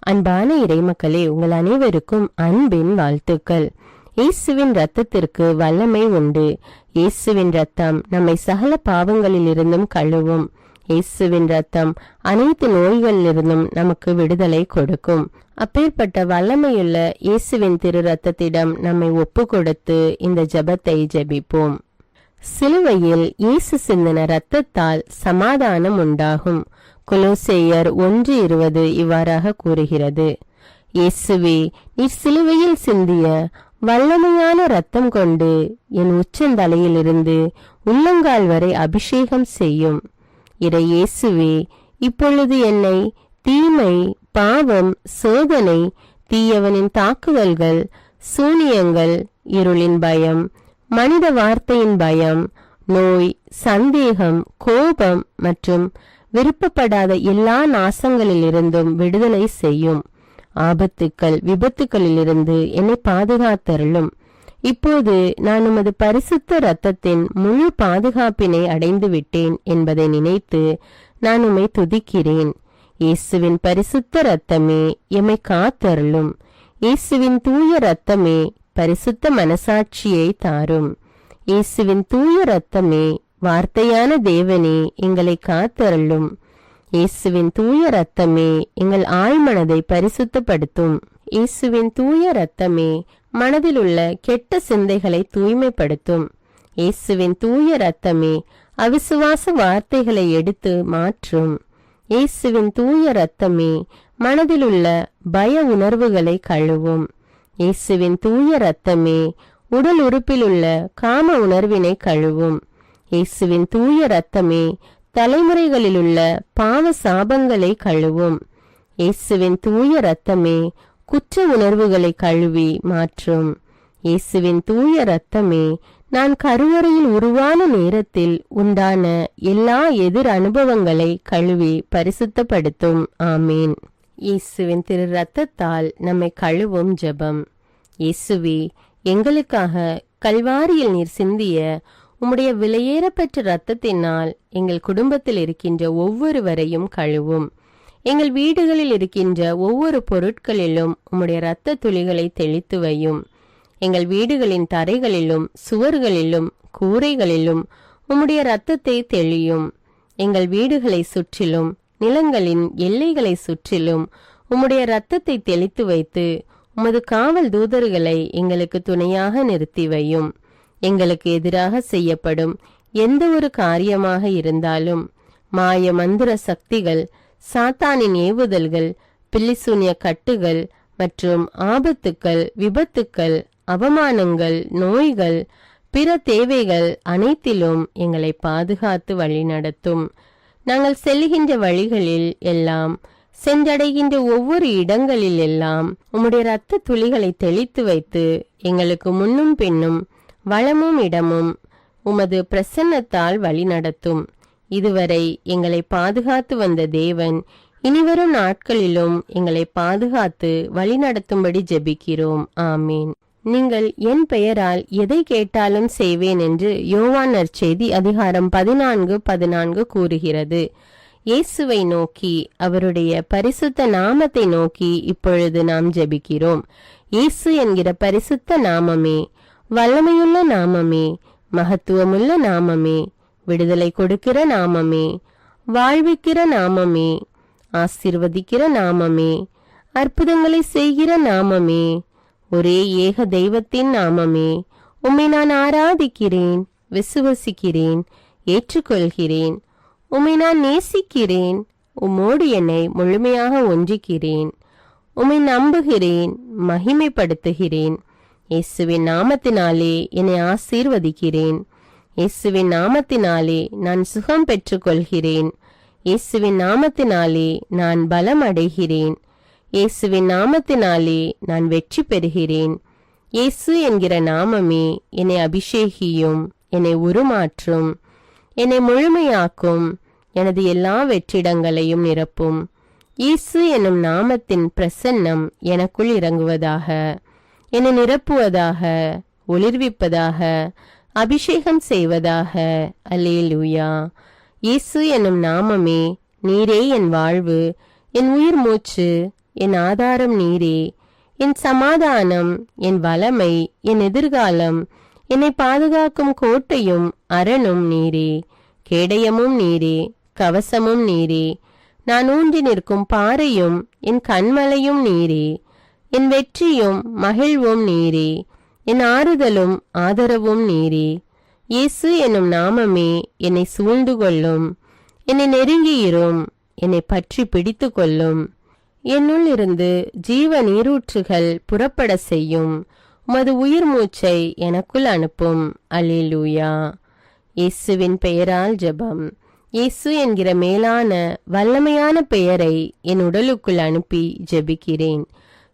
அன்பான இறைமக்களே, உங்கள் அனைவருக்கும் அன்பின் வாழ்த்துக்கள். இயேசுவின் இரத்தத்திற்கு வல்லமை உண்டு. இயேசுவின் இரத்தம் நம்மை சகல பாவங்களிலிருந்தும் கழுவும். இயேசுவின் இரத்தம் அனைத்து நோய்களிலிருந்தும் நமக்கு விடுதலை கொடுக்கும். அப்பேற்பட்ட வல்லமையுள்ள இயேசுவின் திரு இரத்தத்திடம் நம்மை ஒப்பு கொடுத்து இந்த ஜெபத்தை ஜெபிப்போம். சிலுவையில் இயேசு சிந்தின இரத்தத்தால் சமாதானம் உண்டாகும். கொலோசேயர் 1:20 இவ்வாறாக கூறுகிறது. இயேசுவே, நீர் சிலுவையில் சிந்திய வல்லமையான இரத்தம் கொண்டு என் உச்சந்தலையிலிருந்து உள்ளங்கால் வரை அபிஷேகம் செய்யும். இறை இயேசுவே, இப்பொழுது என்னை தீமை, பாவம், சோதனை, தீயவனின் தாக்குதல்கள், சூனியங்கள், இருளின் பயம், மனித வார்த்தையின் பயம், நோய், சந்தேகம், கோபம் மற்றும் விருப்பப்படாத எல்லா நாசங்களிலிருந்தும் விடுதலை செய்யும். ஆபத்துக்கள், விபத்துக்களிலிருந்து என்னை பாதுகாத்தருளும். இப்போது நான் உமது பரிசுத்த இரத்தத்தின் முழு பாதுகாப்பினை அடைந்து விட்டேன் என்பதை நினைத்து நான் உம்மை துதிக்கிறேன். இயேசுவின் பரிசுத்த இரத்தமே எம்மை காத்தருளும். இயேசுவின் தூய இரத்தமே பரிசுத்த மனசாட்சியை தாரும். இயேசுவின் தூய இரத்தமே வார்த்தையான தேவனே எங்களை காத்தருளும். இயேசுவின் தூய இரத்தமே எங்கள் ஆழ்மனதை பரிசுத்தப்படுத்தும். இயேசுவின் தூய இரத்தமே மனதில் உள்ள கெட்ட சிந்தைகளை தூய்மைப்படுத்தும். இயேசுவின் தூய இரத்தமே அவிசுவாச வார்த்தைகளை எடுத்து மாற்றும். இயேசுவின் தூய இரத்தமே மனதில் உள்ள பய உணர்வுகளை கழுவும். இயேசுவின் தூய இரத்தமே உடல் உறுப்பில் உள்ள காம உணர்வினை கழுவும். இயேசுவின் தூய இரத்தமே தலைமுறைகளிலுள்ள பாவ சாபங்களை கழுவும். இயேசுவின் தூய இரத்தமே குற்ற உணர்வுகளை கழுவி மாற்றும். இயேசுவின் தூய இரத்தமே நான் கருவறையில் உருவான நேரத்தில் உண்டான எல்லா எதிர் அனுபவங்களை கழுவி பரிசுத்தப்படுத்தும். ஆமீன். இயேசுவின் திரு இரத்தத்தால் நம்மை கழுவும் ஜெபம். இயேசுவே, எங்களுக்காக கல்வாரியில் நீர் சிந்திய உம்முடைய விலையேறப்பெற்ற இரத்தத்தினால் எங்கள் குடும்பத்தில் இருக்கின்ற ஒவ்வொருவரையும் கழுவும். எங்கள் வீடுகளில் இருக்கின்ற ஒவ்வொரு பொருட்களிலும் உம்முடைய இரத்த துளிகளை தெளித்து வையும். எங்கள் வீடுகளின் தரைகளிலும் சுவர்களிலும் கூரைகளிலும் உம்முடைய இரத்தத்தை தெளியும். எங்கள் வீடுகளை சுற்றிலும் நிலங்களின் எல்லைகளை சுற்றிலும் உம்முடைய இரத்தத்தை தெளித்து வைத்து உமது காவல் தூதர்களை எங்களுக்கு துணையாக நிறுத்தி வையும். எங்களுக்கு எதிராக செய்யப்படும் எந்த ஒரு காரியமாக இருந்தாலும் மாய மந்திர சக்திகள், சாத்தானின் ஏவுதல்கள், பில்லிசூனிய கட்டுகள் மற்றும் ஆபத்துக்கள், விபத்துக்கள், அவமானங்கள், நோய்கள், பிற தேவைகள் அனைத்திலும் எங்களை பாதுகாத்து வழிநடத்தும். நாங்கள் செல்கின்ற வழிகளில் எல்லாம், சென்றடைகின்ற ஒவ்வொரு இடங்களில் எல்லாம் உம்முடைய இரத்த துளிகளை தெளித்து வைத்து எங்களுக்கு முன்னும் பின்னும் வளமும் இடமும் உமது பிரசன்னத்தால் வழிநடத்தும். இதுவரை எங்களை பாதுகாத்து வந்த தேவன் இனிவரும் நாட்களிலும் எங்களை பாதுகாத்து வழிநடத்தும்படி ஜெபிக்கிறோம். ஆமீன். நீங்கள் என் பெயரால் எதை கேட்டாலும் செய்வேன் என்று யோவான் நற்செய்தி அதிகாரம் 14:14 கூறுகிறது. இயேசுவை நோக்கி, அவருடைய பரிசுத்த நாமத்தை நோக்கி இப்பொழுது நாம் ஜெபிக்கிறோம். இயேசு என்கிற பரிசுத்த நாமமே, வல்லமையுள்ள நாமமே, மகத்துவமுள்ள நாமமே, விடுதலை கொடுக்கிற நாமமே, வாழ்விக்கிற நாமமே, ஆசீர்வதிக்கிற நாமமே, அற்புதங்களை செய்கிற நாமமே, ஒரே ஏக தெய்வத்தின் நாமமே, உம்மை நான் ஆராதிக்கிறேன், விசுவசிக்கிறேன், ஏற்றுக்கொள்கிறேன். உம்மை நான் நேசிக்கிறேன், உம்மோடு என்னை முழுமையாக ஒன்றிக்கிறேன். உம்மை நம்புகிறேன், மகிமைப்படுத்துகிறேன். இயேசுவின் நாமத்தினாலே என்னை ஆசீர்வதிக்கிறேன். இயேசுவின் நாமத்தினாலே நான் சுகம் பெற்றுக்கொள்கிறேன். இயேசுவின் நாமத்தினாலே நான் பலம் அடைகிறேன். இயேசுவின் நாமத்தினாலே நான் வெற்றி பெறுகிறேன். இயேசு என்கிற நாமமே என்னை அபிஷேகியும், என்னை உருமாற்றும், என்னை முழுமையாக்கும், எனது எல்லா வெற்றிடங்களையும் நிரப்பும். இயேசு என்னும் நாமத்தின் பிரசன்னம் எனக்குள் இறங்குவதாக, என்னை நிரப்புவதாக, ஒளிர்விப்பதாக, அபிஷேகம் செய்வதாக. அல்லேலூயா. இயேசு என்னும் நாமமே, நீரே என் வாழ்வு, என் உயிர் மூச்சு, என் ஆதாரம் நீரே. என் சமாதானம், என் வளமை, என் எதிர்காலம், என்னை பாதுகாக்கும் கோட்டையும் அரணும் நீரே. கேடயமும் நீரே, கவசமும் நீரே. நான் ஊன்றி நிற்கும் பாறையும் என் கண்மலையும் நீரே. என் வெற்றியும் மகிழ்வும் நீரே. என் ஆறுதலும் ஆதரவும் நீரே. இயேசு என்னும் நாமமே என்னை சூழ்ந்து கொள்ளும். என்னை நெருங்கியிரும், என்னை பற்றி பிடித்து கொள்ளும். என்னுள் இருந்து ஜீவ நீரூற்றுகள் புறப்பட செய்யும். உமது உயிர் மூச்சை எனக்குள் அனுப்பும். அல்லேலூயா. இயேசுவின் பெயரால் ஜெபம். இயேசு என்கிற மேலான வல்லமையான பெயரை என் உடலுக்குள் அனுப்பி ஜெபிக்கிறேன்.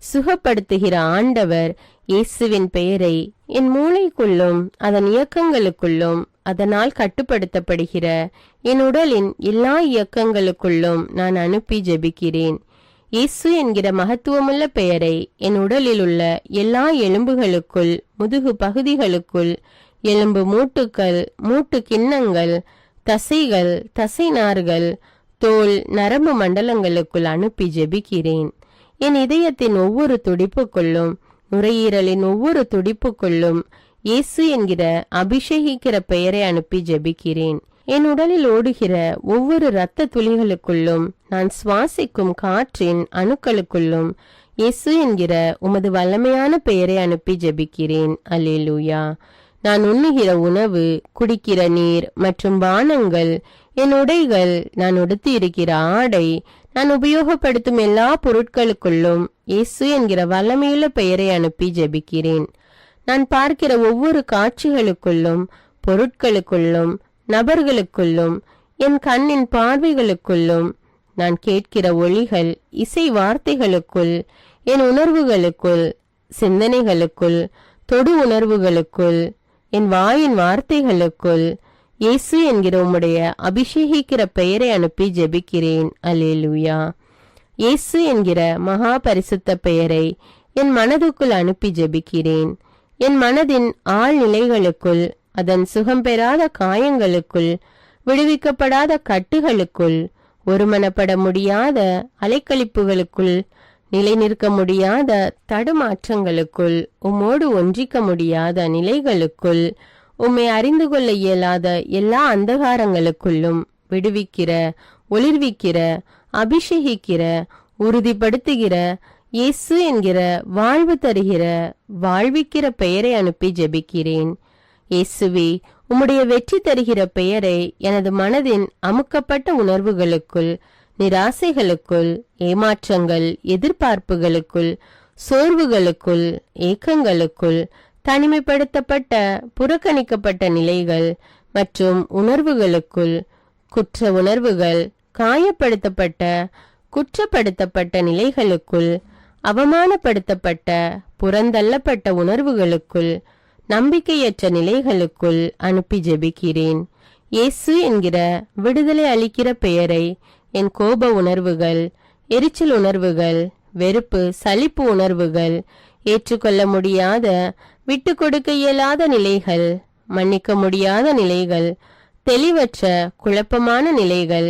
சுகப்படுத்துகிற ஆண்டவர் இயேசுவின் பெயரை என் மூளைக்குள்ளும் அதன் இயக்கங்களுக்குள்ளும் அதனால் கட்டுப்படுத்தப்படுகிற என் உடலின் எல்லா இயக்கங்களுக்குள்ளும் நான் அனுப்பி ஜெபிக்கிறேன். இயேசு என்கிற மகத்துவமுள்ள பெயரை என் உடலில் உள்ள எல்லா எலும்புகளுக்குள், முதுகு பகுதிகளுக்குள், எலும்பு மூட்டுக்கள், மூட்டு கிண்ணங்கள், தசைகள், தசைநார்கள், தோல், நரம்பு மண்டலங்களுக்குள் அனுப்பி ஜெபிக்கிறேன். என் இதயத்தின் ஒவ்வொரு துடிப்புக்குள்ளும், நுரையீரலின் ஒவ்வொரு துடிப்புக்குள்ளும் இயேசு என்கிற அபிஷேகிக்கிற பெயரை அனுப்பி ஜெபிக்கிறேன். என் உடலில் ஓடுகிற ஒவ்வொரு இரத்த துளிகளுக்குள்ளும், நான் சுவாசிக்கும் காற்றின் அணுக்களுக்குள்ளும் இயேசு என்கிற உமது வல்லமையான பெயரை அனுப்பி ஜெபிக்கிறேன். அல்லேலூயா. நான் உண்ணுகிற உணவு, குடிக்கிற நீர் மற்றும் பானங்கள், என் உடைகள், நான் உடுத்தி இருக்கிற ஆடை, நான் உபயோகப்படுத்தும் எல்லா பொருட்களுக்குள்ளும் இயேசு என்கிற வல்லமையுள்ள பெயரை அனுப்பி ஜெபிக்கிறேன். நான் பார்க்கிற ஒவ்வொரு காட்சிகளுக்குள்ளும், பொருட்களுக்குள்ளும், நபர்களுக்குள்ளும், என் கண்ணின் பார்வைகளுக்குள்ளும், நான் கேட்கிற ஒலிகள், இசை வார்த்தைகளுக்குள், என் உணர்வுகளுக்குள், சிந்தனைகளுக்குள், தொடு உணர்வுகளுக்குள், என் வாயின் வார்த்தைகளுக்குள் இயேசு என்கிற உம்முடைய அபிஷேகிக்கிற பெயரை அனுப்பி ஜெபிக்கிறேன். அல்லேலூயா. இயேசு என்கிற மகா பரிசுத்த பெயரை என் மனதுக்குள் அனுப்பி ஜெபிக்கிறேன். என் மனதின் ஆழ்நிலைகளுக்குள், அதன் சுகம் பெறாத காயங்களுக்குள், விடுவிக்கப்படாத கட்டுகளுக்குள், ஒருமனப்பட முடியாத அலைக்கழிப்புகளுக்குள், நிலை நிற்க முடியாத தடுமாற்றங்களுக்குள், உம்மோடு ஒன்றிக்க முடியாத நிலைகளுக்குள், உம்மை அறிந்து கொள்ள இயலாத எல்லா அந்தகாரங்களுக்குள்ளும் விடுவிக்கிற, ஒளிர்விக்கிற, அபிஷேகிக்கிற, உறுதிப்படுத்துகிற இயேசு என்கிற வாழ்வு தருகிற, வாழ்விக்கிற பெயரை அனுப்பி ஜெபிக்கிறேன். இயேசுவே, உம்முடைய வெற்றி தருகிற பெயரை எனது மனதின் அமுக்கப்பட்ட உணர்வுகளுக்குள், நிராசைகளுக்குள், ஏமாற்றங்கள், எதிர்பார்ப்புகளுக்குள், சோர்வுகளுக்குள், ஏக்கங்களுக்குள், தனிமைப்படுத்தப்பட்ட, புறக்கணிக்கப்பட்ட நிலைகள் மற்றும் உணர்வுகளுக்குள், குற்ற உணர்வுகள், காயப்படுத்தப்பட்ட, குற்றப்படுத்தப்பட்ட நிலைகளுக்குள், அவமானப்படுத்தப்பட்ட, புறந்தள்ளப்பட்ட உணர்வுகளுக்குள், நம்பிக்கையற்ற நிலைகளுக்குள் அனுப்பி ஜெபிக்கிறேன். இயேசு என்கிற விடுதலை அளிக்கிற பெயரை என் கோப உணர்வுகள், எரிச்சல் உணர்வுகள், வெறுப்பு, சலிப்பு உணர்வுகள், ஏற்றுக்கொள்ள முடியாத, விட்டு கொடுக்க இயலாத நிலைகள், மன்னிக்க முடியாத நிலைகள், தெளிவற்ற குழப்பமான நிலைகள்,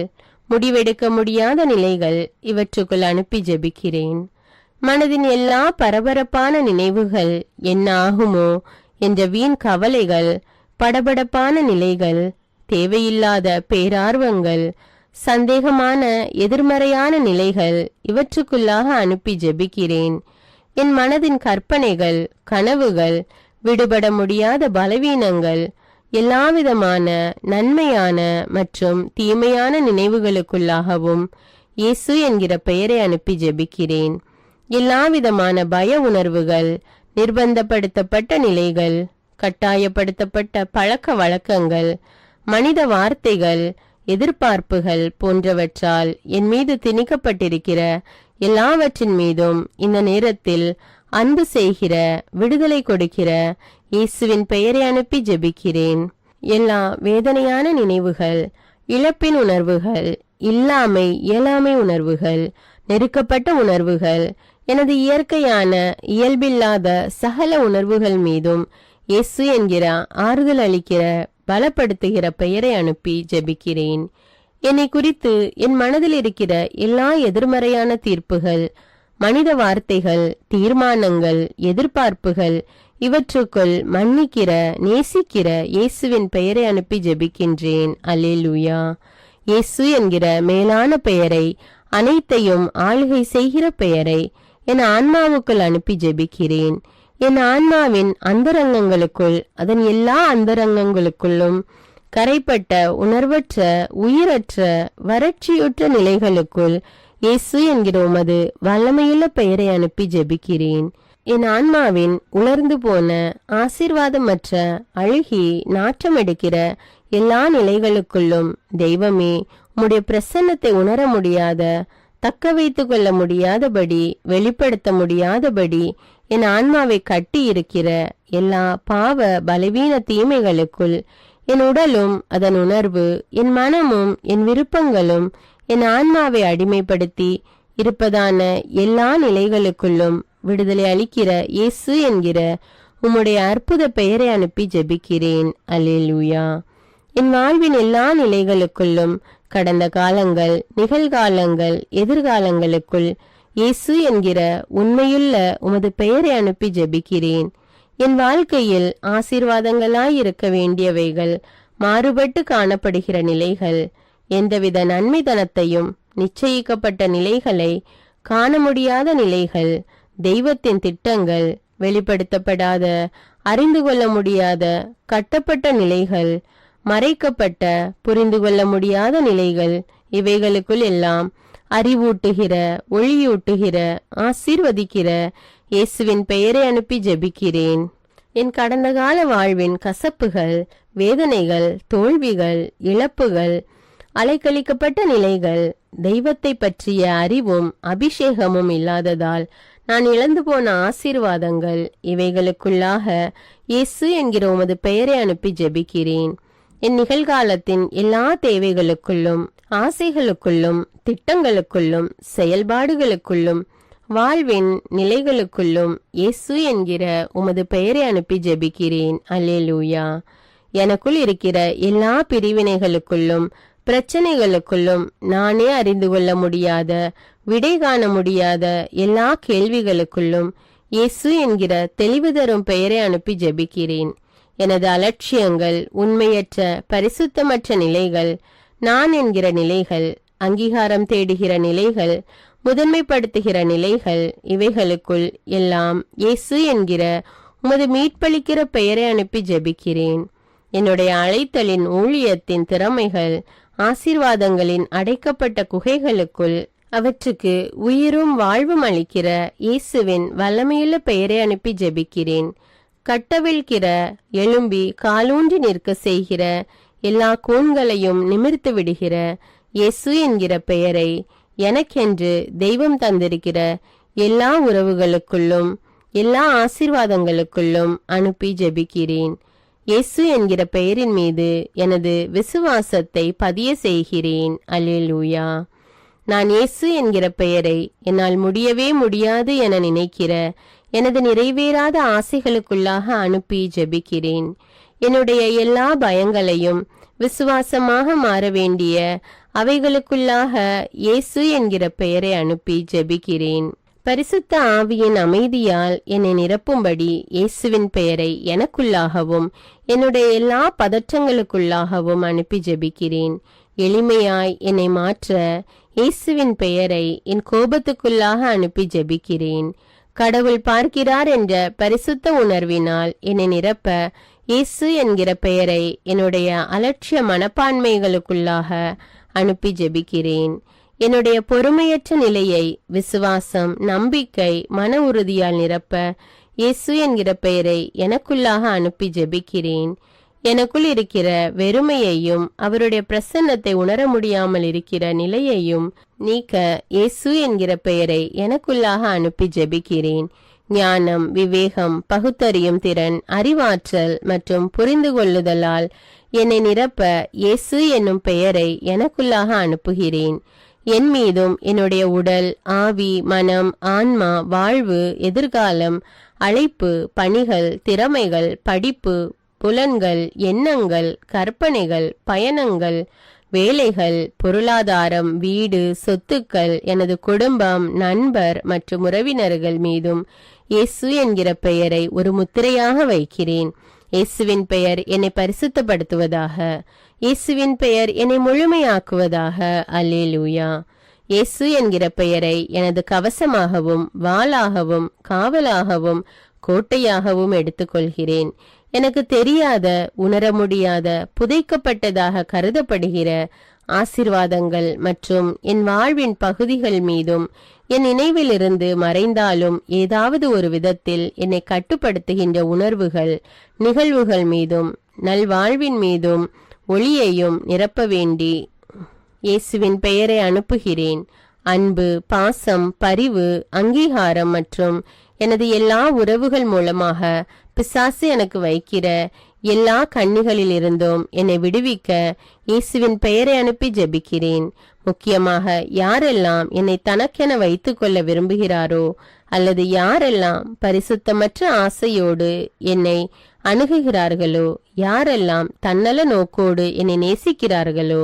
முடிவெடுக்க முடியாத நிலைகள், இவற்றுக்குள் அனுப்பி ஜெபிக்கிறேன். மனதின் எல்லா பரபரப்பான நினைவுகள், என்ன ஆகுமோ என்ற வீண் கவலைகள், படபடப்பான நிலைகள், தேவையில்லாத பேரார்வங்கள், சந்தேகமான எதிர்மறையான நிலைகள், இவற்றுக்குள்ளாக அனுப்பி ஜெபிக்கிறேன். என் மனதின் கற்பனைகள், கனவுகள், விடுபட முடியாத பலவீனங்கள், எல்லாவிதமான நன்மையான மற்றும் தீமையான நினைவுகளுக்குள்ளாகவும் இயேசு என்கிற பெயரை அனுப்பி ஜெபிக்கிறேன். எல்லாவிதமான பய உணர்வுகள், நிர்பந்தப்படுத்தப்பட்ட நிலைகள், கட்டாயப்படுத்தப்பட்ட பழக்க வழக்கங்கள், மனித வார்த்தைகள், எதிர்பார்ப்புகள் போன்றவற்றால் என் மீது திணிக்கப்பட்டிருக்கிற எல்லாவற்றின் மீதும் இந்த நேரத்தில் அன்பு செய்கிற, விடுதலை கொடுக்கிற இயேசுவின் பெயரை அனுப்பி ஜெபிக்கிறேன். எல்லா வேதனையான நினைவுகள், இழப்பின் உணர்வுகள், இல்லாமை இயலாமை உணர்வுகள், நெருக்கப்பட்ட உணர்வுகள், எனது இயற்கையான இயல்பில்லாத சகல உணர்வுகள் மீதும் இயேசு என்கிற ஆறுதல் அளிக்கிற, பலப்படுத்துகிற பெயரை அனுப்பி ஜெபிக்கிறேன். என்னை குறித்து என் மனதில் இருக்கிற எல்லா எதிர்மறையான தீர்ப்புகள், மனித வார்த்தைகள், தீர்மானங்கள், எதிர்பார்ப்புகள் இவற்றுக்குள் மன்னிக்கிற, நேசிக்கிற இயேசுவின் பெயரை அனுப்பி ஜெபிக்கின்றேன். அல்லேலூயா. இயேசு என்கிற மேலான பெயரை, அனைத்தையும் ஆளுகை செய்கிற பெயரை என் ஆன்மாவுக்குள் அனுப்பி ஜெபிக்கிறேன். என் ஆன்மாவின் அந்தரங்கங்களுக்குள், அதன் எல்லா அந்தரங்கங்களுக்குள்ளும் கரைப்பட்ட, உணர்வற்ற, உயிரற்ற, வறட்சியுற்ற நிலைகளுக்குள் இயேசு என்கிற உமது வல்லமையுள்ள பெயரை அனுப்பி ஜெபிக்கிறேன். என் ஆன்மாவின் உலர்ந்து போன, ஆசீர்வாதமற்ற, அழுகி நாற்றமெடுக்கிற எல்லா நிலைகளுக்குள்ளும் தெய்வமே, உம்முடைய பிரசன்னத்தை உணர முடியாத, தக்க வைத்து கொள்ள முடியாதபடி, வெளிப்படுத்த முடியாதபடி என் ஆன்மாவை கட்டி இருக்கிற எல்லா பாவ பலவீன தீமைகளுக்குள் என் உடலும் அதன் உணர்வு, என் மனமும் என் விருப்பங்களும் என் ஆன்மாவை அடிமைப்படுத்தி இருப்பதான எல்லா நிலைகளுக்குள்ளும் விடுதலை அளிக்கிற இயேசு என்கிற உம்முடைய அற்புத பெயரை அனுப்பி ஜெபிக்கிறேன். அல்லேலூயா. என் வாழ்வின் எல்லா நிலைகளுக்குள்ளும், கடந்த காலங்கள், நிகழ்காலங்கள், எதிர்காலங்களுக்குள் இயேசு என்கிற உண்மையுள்ள உமது பெயரை அனுப்பி ஜெபிக்கிறேன். என் வாழ்க்கையில் ஆசீர்வாதங்களாயிருக்க வேண்டியவைகள் மாறுபட்டு காணப்படுகிற நிலைகள், எந்தவித நன்மைதனத்தையும் நிச்சயிக்கப்பட்ட நிலைகளை காண முடியாத நிலைகள், தெய்வத்தின் திட்டங்கள் வெளிப்படுத்தப்படாத, அறிந்து கொள்ள முடியாத, கட்டப்பட்ட நிலைகள், மறைக்கப்பட்ட, புரிந்து கொள்ள முடியாத நிலைகள், இவைகளுக்குள் எல்லாம் அறிவூட்டுகிற, ஒளியூட்டுகிற, ஆசீர்வதிக்கிற இயேசுவின் பெயரை அனுப்பி ஜெபிக்கிறேன். என் கடந்த கால வாழ்வின் கசப்புகள், வேதனைகள், தோல்விகள், இழப்புகள், அலைக்கழிக்கப்பட்ட நிலைகள், தெய்வத்தை பற்றிய அறிவும் அபிஷேகமும் இல்லாததால் நான் இழந்து போன ஆசீர்வாதங்கள், இவைகளுக்குள்ளாக இயேசு என்கிற உமது பெயரை அனுப்பி ஜெபிக்கிறேன். என் நிகழ்காலத்தின் எல்லா தேவைகளுக்குள்ளும், ஆசைகளுக்குள்ளும், திட்டங்களுக்குள்ளும், செயல்பாடுகளுக்குள்ளும், வாழ்வின் நிலைகளுக்குள்ளும் இயேசு என்கிற உமது பெயரை அனுப்பி ஜெபிக்கிறேன். அல்லேலூயா. எனக்குள் இருக்கிற எல்லா பிரிவினைகளுக்குள்ளும், பிரச்சனைகளுக்குள்ளும், நானே அறிந்து கொள்ள முடியாத, விடை காண முடியாத எல்லா கேள்விகளுக்குள்ளும் இயேசு என்கிற தெளிவு தரும் பெயரை அனுப்பி ஜெபிக்கிறேன். எனது அலட்சியங்கள், உண்மையற்ற, பரிசுத்தமற்ற நிலைகள், நான் என்கிற நிலைகள், அங்கீகாரம் தேடுகிற நிலைகள், முதன்மைப்படுத்துகிற நிலைகள், இவைகளுக்குள் எல்லாம் இயேசு என்கிற உமது மீட்பளிக்கிற பெயரை அனுப்பி ஜெபிக்கிறேன். என்னுடைய அழைத்தலின் ஊழியத்தின் திறமைகள், ஆசீர்வாதங்களின் அடைக்கப்பட்ட குகைகளுக்குள் அவற்றுக்கு உயிரும் வாழ்வும் அளிக்கிற இயேசுவின் வல்லமையுள்ள பெயரை அனுப்பி ஜெபிக்கிறேன். கட்டவிழ்கிற, எழும்பி காலூன்றி நிற்க செய்கிற எல்லா கூண்களையும் நிமிர்த்து விடுகிற இயேசு என்கிற பெயரை எனக்கென்று தெய்வம் தந்திருக்கிற எல்லா உறவுகளுக்குள்ளும், எல்லா ஆசீர்வாதங்களுக்குள்ளும் அனுப்பி ஜெபிக்கிறேன். இயேசு என்கிற பெயரின் மீது எனது விசுவாசத்தை பதிய செய்கிறேன். அல்லேலூயா. நான் இயேசு என்கிற பெயரை என்னால் முடியவே முடியாது என நினைக்கிற எனது நிறைவேறாத ஆசைகளுக்குள்ளாக அனுப்பி ஜெபிக்கிறேன். என்னுடைய எல்லா பயங்களையும் விசுவாசமாக மாற வேண்டிய அவைகளுக்குள்ளாக இயேசு என்கிற பெயரை அனுப்பி ஜெபிக்கிறேன். பரிசுத்த ஆவியின் அமைதியால் என்னை நிரப்பும்படி இயேசுவின் பெயரை எனக்குள்ளாகவும் என்னுடைய எல்லா பதற்றங்களுக்குள்ளாகவும் அனுப்பி ஜெபிக்கிறேன். எளிமையாய் என்னை மாற்ற இயேசுவின் பெயரை என் கோபத்துக்குள்ளாக அனுப்பி ஜெபிக்கிறேன். கடவுள் பார்க்கிறார் என்ற பரிசுத்த உணர்வினால் என்னை நிரப்ப இயேசு என்கிற பெயரை என்னுடைய அலட்சிய மனப்பான்மைகளுக்குள்ளாக அனுப்பி ஜெபிக்கிறேன். என்னுடைய பொறுமையற்ற நிலையை விசுவாசம், நம்பிக்கை, மன உறுதியால் நிரப்ப இயேசு என்கிற பெயரை எனக்குள்ளாக அனுப்பி ஜெபிக்கிறேன். எனக்குள் இருக்கிற வெறுமையையும் அவருடைய பிரசன்னத்தை உணர முடியாமல் இருக்கிற நிலையையும் நீக்க இயேசு என்கிற பெயரை எனக்குள்ளாக அனுப்பி ஜெபிக்கிறேன். ஞானம், விவேகம், பகுத்தறியும் திறன், அறிவாற்றல் மற்றும் புரிந்து கொள்ளுதலால் என்னை நிரப்ப இயேசு என்னும் பெயரை எனக்குள்ளாக அனுப்புகிறேன். என் மீதும் என்னுடைய உடல், ஆவி, மனம், ஆன்மா, வாழ்வு, எதிர்காலம், அழைப்பு, பணிகள், திறமைகள், படிப்பு, புலன்கள், எண்ணங்கள், கற்பனைகள், பயணங்கள், வேலைகள், பொருளாதாரம், வீடு, சொத்துக்கள், எனது குடும்பம், நண்பர் மற்றும் உறவினர்கள் மீதும் இயேசு என்கிற பெயரை ஒரு முத்திரையாக வைக்கிறேன். இயேசுவின் பெயர் என்னை பரிசுத்தப்படுத்துவதாக. இயேசுவின் பெயர் என்னை முழுமையாக்குவதாக. அல்லேலூயா. இயேசு என்கிற பெயரை எனது கவசமாகவும் வாளாகவும் காவலாகவும் கோட்டையாகவும் எடுத்துக்கொள்கிறேன். எனக்கு தெரியாத, உணர முடியாத, புதைக்கப்பட்டதாக கருதப்படுகிற ஆசீர்வாதங்கள் மற்றும் என் வாழ்வின் பகுதிகள் மீதும் என் நினைவிலிருந்து மறைந்தாலும் ஏதாவது ஒரு விதத்தில் என்னை கட்டுப்படுத்துகின்ற உணர்வுகள், நிகழ்வுகள் மீதும் நல்வாழ்வின் மீதும் ஒளியையும் நிரப்ப வேண்டி இயேசுவின் பெயரை அனுப்புகிறேன். அன்பு, பாசம், பரிவு, அங்கீகாரம் மற்றும் எனது எல்லா உறவுகள் மூலமாக பிசாசு எனக்கு வைக்கிற எல்லா கண்ணிகளிலிருந்தும் என்னை விடுவிக்க இயேசுவின் பெயரை அனுப்பி ஜெபிக்கிறேன். முக்கியமாக யாரெல்லாம் என்னை தனக்கென வைத்துக் கொள்ள விரும்புகிறாரோ அல்லது யாரெல்லாம் பரிசுத்தமற்ற ஆசையோடு என்னை அணுகுகிறார்களோ, யாரெல்லாம் தன்னல நோக்கோடு என்னை நேசிக்கிறார்களோ,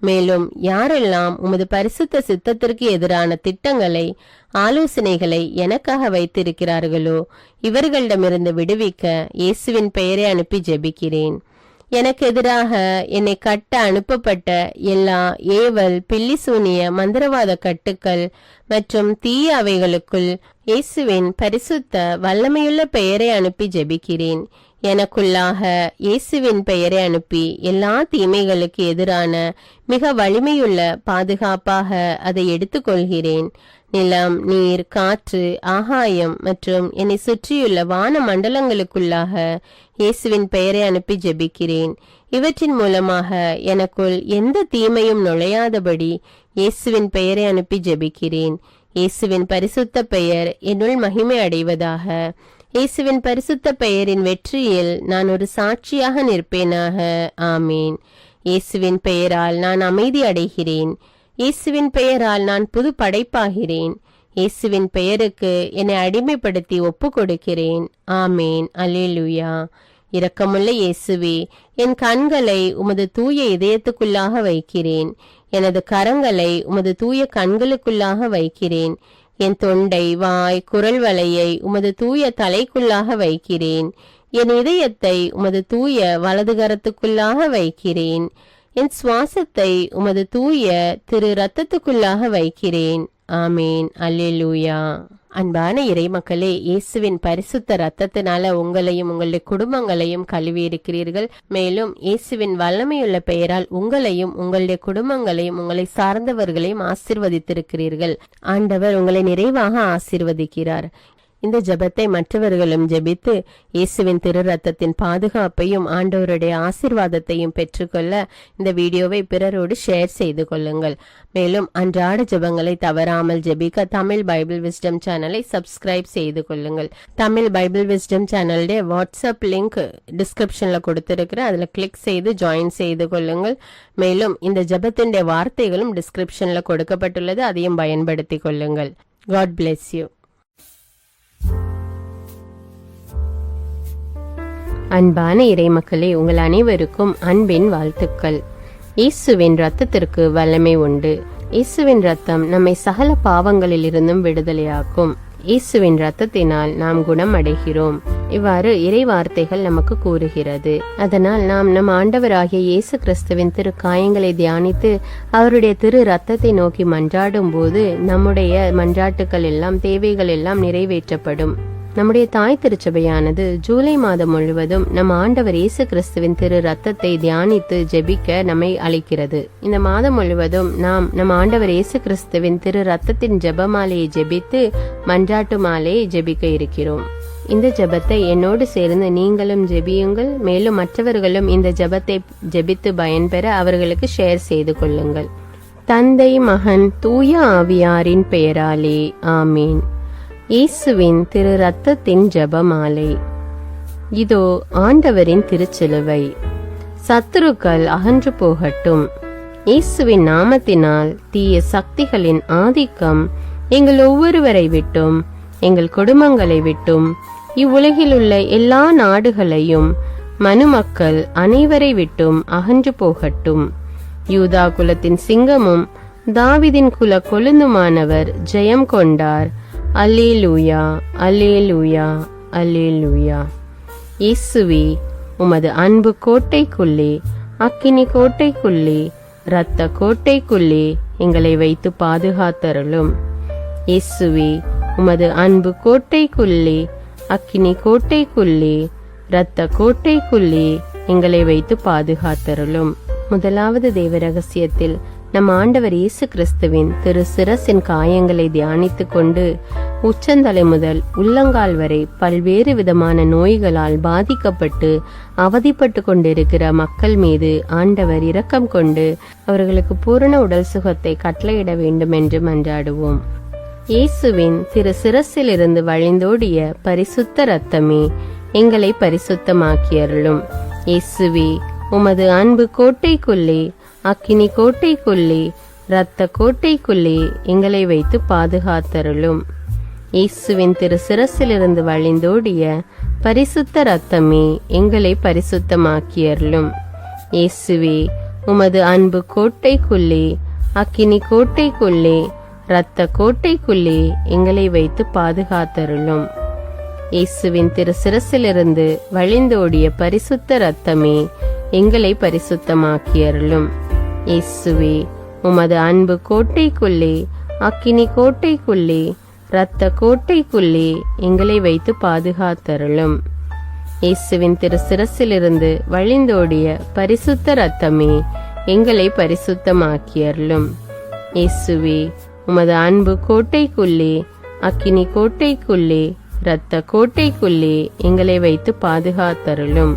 மேலும் யாரெல்லாம் உமது பரிசுத்த சித்தத்திற்கு எதிரான திட்டங்களை, ஆலோசனைகளை எனக்காக வைத்திருக்கிறார்களோ, இவர்களிடமிருந்து விடுவிக்க இயேசுவின் பெயரை அனுப்பி ஜெபிக்கிறேன். எனக்கு எதிராக என்னை கட்ட அனுப்பப்பட்ட எல்லா ஏவல், பில்லிசூனிய, மந்திரவாத கட்டுக்கள் மற்றும் தீய அவைகளுக்குள் இயேசுவின் பரிசுத்த வல்லமையுள்ள பெயரை அனுப்பி ஜெபிக்கிறேன். எனக்குள்ளாக இயேசுவின் பெயரை அனுப்பி எல்லா தீமைகளுக்கு எதிரான மிக வலிமையுள்ள பாதுகாப்பாக அதை எடுத்துக்கொள்கிறேன். நிலம், நீர், காற்று, ஆகாயம் மற்றும் என்னை சுற்றியுள்ள வான மண்டலங்களுக்குள்ளாக இயேசுவின் பெயரை அனுப்பி ஜெபிக்கிறேன். இவற்றின் மூலமாக எனக்குள் எந்த தீமையும் நுழையாதபடி இயேசுவின் பெயரை அனுப்பி ஜெபிக்கிறேன். இயேசுவின் பரிசுத்த பெயர் என்னுள் மகிமை அடைவதாக. இயேசுவின் பரிசுத்த பெயரின் வெற்றியில் நான் ஒரு சாட்சியாக நிற்பேனாக. ஆமீன். இயேசுவின் பெயரால் நான் அமைதி அடைகிறேன். இயேசுவின் பெயரால் நான் புது படைப்பாகிறேன். இயேசுவின் பெயருக்கு என்னை அடிமைப்படுத்தி ஒப்பு கொடுக்கிறேன். ஆமீன். அல்லேலூயா. இரக்கமுள்ள இயேசுவே, என் கண்களை உமது தூய இதயத்துக்குள்ளாக வைக்கிறேன். எனது கரங்களை உமது தூய கண்களுக்குள்ளாக வைக்கிறேன். என் தொண்டை, வாய், குரல் வலையை உமது தூய தலைக்குள்ளாக வைக்கிறேன். என் இதயத்தை உமது தூய வலதுகரத்துக்குள்ளாக வைக்கிறேன். என் சுவாசத்தை உமது தூய திரு ரத்தத்துக்குள்ளாக வைக்கிறேன். ஆமீன். அல்லேலூயா. அன்பான இறைமக்களே, இயேசுவின் பரிசுத்த ரத்தத்தினால உங்களையும் உங்களுடைய குடும்பங்களையும் கழுவி இருக்கிறீர்கள். மேலும் இயேசுவின் வல்லமையுள்ள பெயரால் உங்களையும் உங்களுடைய குடும்பங்களையும் உங்களை சார்ந்தவர்களையும் ஆசீர்வதித்திருக்கிறீர்கள். ஆண்டவர் உங்களை நிறைவாக ஆசீர்வதிக்கிறார். இந்த ஜெபத்தை மற்றவர்களும் ஜெபித்து இயேசுவின் திரு ரத்தத்தின் பாதுகாப்பையும் ஆண்டவருடைய ஆசீர்வாதத்தையும் பெற்றுக்கொள்ள இந்த வீடியோவை பிறரோடு ஷேர் செய்து கொள்ளுங்கள். மேலும் அன்றாட ஜெபங்களை தவறாமல் ஜெபிக்க தமிழ் பைபிள் விஸ்டம் சேனலை சப்ஸ்கிரைப் செய்து கொள்ளுங்கள். தமிழ் பைபிள் விஸ்டம் சேனலுடைய வாட்ஸ்அப் லிங்க் டிஸ்கிரிப்ஷன்ல கொடுத்திருக்கிறேன். அதுல கிளிக் செய்து ஜாயின் செய்து கொள்ளுங்கள். மேலும் இந்த ஜெபத்தினுடைய வார்த்தைகளும் டிஸ்கிரிப்ஷன்ல கொடுக்கப்பட்டுள்ளது, அதையும் பயன்படுத்தி கொள்ளுங்கள். God bless you. அன்பான இறைமக்களே, உங்கள் அனைவருக்கும் அன்பின் வாழ்த்துக்கள். இயேசுவின் ரத்தத்திற்கு வல்லமை உண்டு. இயேசுவின் ரத்தம் நம்மை சகல பாவங்களில் இருந்தும் விடுதலையாக்கும். இயேசுவின் ரத்தத்தினால் நாம் குணம் அடைகிறோம். இவ்வாறு இறை வார்த்தைகள் நமக்கு கூறுகிறது. அதனால் நாம் நம் ஆண்டவராகிய இயேசு கிறிஸ்துவின் திரு காயங்களை தியானித்து அவருடைய திரு ரத்தத்தை நோக்கி மன்றாடும் போது நம்முடைய மன்றாட்டுக்கள் எல்லாம், தேவைகள் எல்லாம் நிறைவேற்றப்படும். நம்முடைய தாய் திருச்சபையானது ஜூலை மாதம் முழுவதும் நம் ஆண்டவர் இயேசு கிறிஸ்துவின் திரு ரத்தத்தை தியானித்து ஜெபிக்க நம்மை அழைக்கிறது. இந்த மாதம் முழுவதும் நாம் நம் ஆண்டவர் இயேசு கிறிஸ்துவின் திரு ரத்தத்தின் ஜெபமாலையை ஜெபித்து மன்றாட்டு மாலையை ஜெபிக்க இருக்கிறோம். இந்த ஜெபத்தை என்னோடு சேர்ந்து நீங்களும் ஜெபியுங்கள். மேலும் மற்றவர்களும் இந்த ஜெபத்தை ஜெபித்து பயன்பெற அவர்களுக்கு ஷேர் செய்து கொள்ளுங்கள். தந்தை, மகன், தூய ஆவியாரின் பெயராலே ஆமீன். இயேசுவின் திரு ரத்தத்தின் ஜெபமாலை. இதோ ஆண்டவரின் திருச்சிலுவை. சத்துருக்கள் அகன்று போகட்டும். இயேசுவின் நாமத்தினால் தீய சக்திகளின் ஆதிக்கம் எங்கள் ஒவ்வொருவரை விட்டும், எங்கள் குடும்பங்களை விட்டும், இவ்வுலகில் உள்ள எல்லா நாடுகளையும் மனுமக்கள் அனைவரை விட்டும் அகன்று போகட்டும். யூதா குலத்தின் சிங்கமும் தாவீதின் குல கொழுந்துமானவர் ஜெயம் கொண்டார். அல்லேலூயா, அல்லேலூயா, அல்லேலூயா. இயேசுவே, உமது அன்பு கோட்டைக்குள்ளே, அக்கினி கோட்டைக்குள்ளே, இரத்த கோட்டைக்குள்ளே எங்களை வைத்து பாதுகாத்தருளும். இயேசுவே, உமது அன்பு கோட்டைக்குள்ளே, அக்கினி கோட்டைக்குள்ளே, இரத்த கோட்டைக்குள்ளே எங்களை வைத்து பாதுகாத்தருளும். முதலாவது தேவ ரகசியத்தில் நம் ஆண்டவர் இயேசு கிறிஸ்துவின் திரு சிரசின் காயங்களை தியானித்துக் கொண்டு உச்சந்தலை முதல் உள்ளங்கால் வரை பல்வேறு விதமான நோய்களால் பாதிக்கப்பட்டு அவதிப்பட்டு கொண்டிருக்கிற மக்கள் மீது ஆண்டவர் இரக்கம் கொண்டு அவர்களுக்கு பூரண உடல் சுகத்தை கட்டளையிட வேண்டும் என்று மன்றாடுவோம். இயேசுவின் திரு சிரசிலிருந்து வழிந்தோடிய பரிசுத்த இரத்தமே எங்களை பரிசுத்தமாக்கியருளும். இயேசுவே, உமது அன்பு கோட்டைக்குள்ளே, அக்கினி கோட்டைக்குள்ளே, இரத்த கோட்டைக்குள்ளே எங்களை வைத்து பாதுகாத்தருளும். இயேசுவின் திரு சிரசிலிருந்து வழிந்தோடிய பரிசுத்த இரத்தமே எங்களை பரிசுத்தமாக்கியருளும். இயேசுவே, உமது அன்பு கோட்டைக்குள்ளே, அக்கினி கோட்டைக்குள்ளே, இரத்த கோட்டைக்குள்ளே எங்களை வைத்து பாதுகாத்தருளும். இயேசுவின் திரு சிரசிலிருந்து வழிந்தோடிய பரிசுத்த இரத்தமே எங்களை பரிசுத்தமாக்கியருளும். இயேசுவே, உமது அன்பு கோட்டைக்குள்ளே, அக்கினி கோட்டைக்குள்ளே, இரத்த கோட்டைக்குள்ளே எங்களை வைத்து பாதுகாத்தருளும். இயேசுவின் திரு சிரசிலிருந்து வழிந்தோடிய பரிசுத்த இரத்தமே எங்களை பரிசுத்தமாக்கியருளும். இயேசுவே, உமது அன்பு கோட்டைக்குள்ளே, அக்கினி கோட்டைக்குள்ளே, இரத்த கோட்டைக்குள்ளே எங்களை வைத்து பாதுகாத்தருளும்.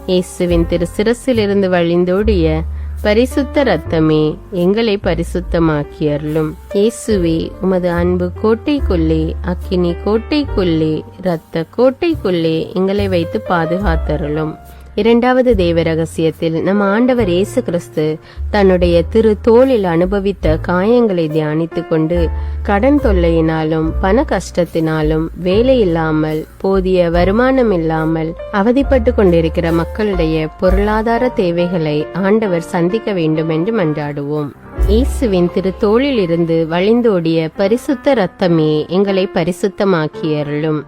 இயேசுவின் திரு சிரசிலிருந்து வழிந்தோடிய பரிசுத்த இரத்தமே எங்களை பரிசுத்தமாக்கியருளும். இயேசுவே, உமது அன்பு கோட்டைக்குள்ளே, அக்கினி கோட்டைக்குள்ளே, இரத்த கோட்டைக்குள்ளே எங்களை வைத்து பாதுகாத்தருளும். இரண்டாவது தேவ ரகசியத்தில் நம் ஆண்டவர் இயேசு கிறிஸ்து தன்னுடைய திரு தோளில் அனுபவித்த காயங்களை தியானித்துக் கொண்டு கடன் தொல்லையினாலும் பண கஷ்டத்தினாலும் வேலை இல்லாமல் போதிய வருமானம் இல்லாமல் அவதிப்பட்டு கொண்டிருக்கிற மக்களுடைய பொருளாதார தேவைகளை ஆண்டவர் சந்திக்க வேண்டும் என்று மன்றாடுவோம். இயேசுவின் திரு தோளில் இருந்து வழிந்தோடிய பரிசுத்த இரத்தமே எங்களை பரிசுத்தமாக்கியருளும்.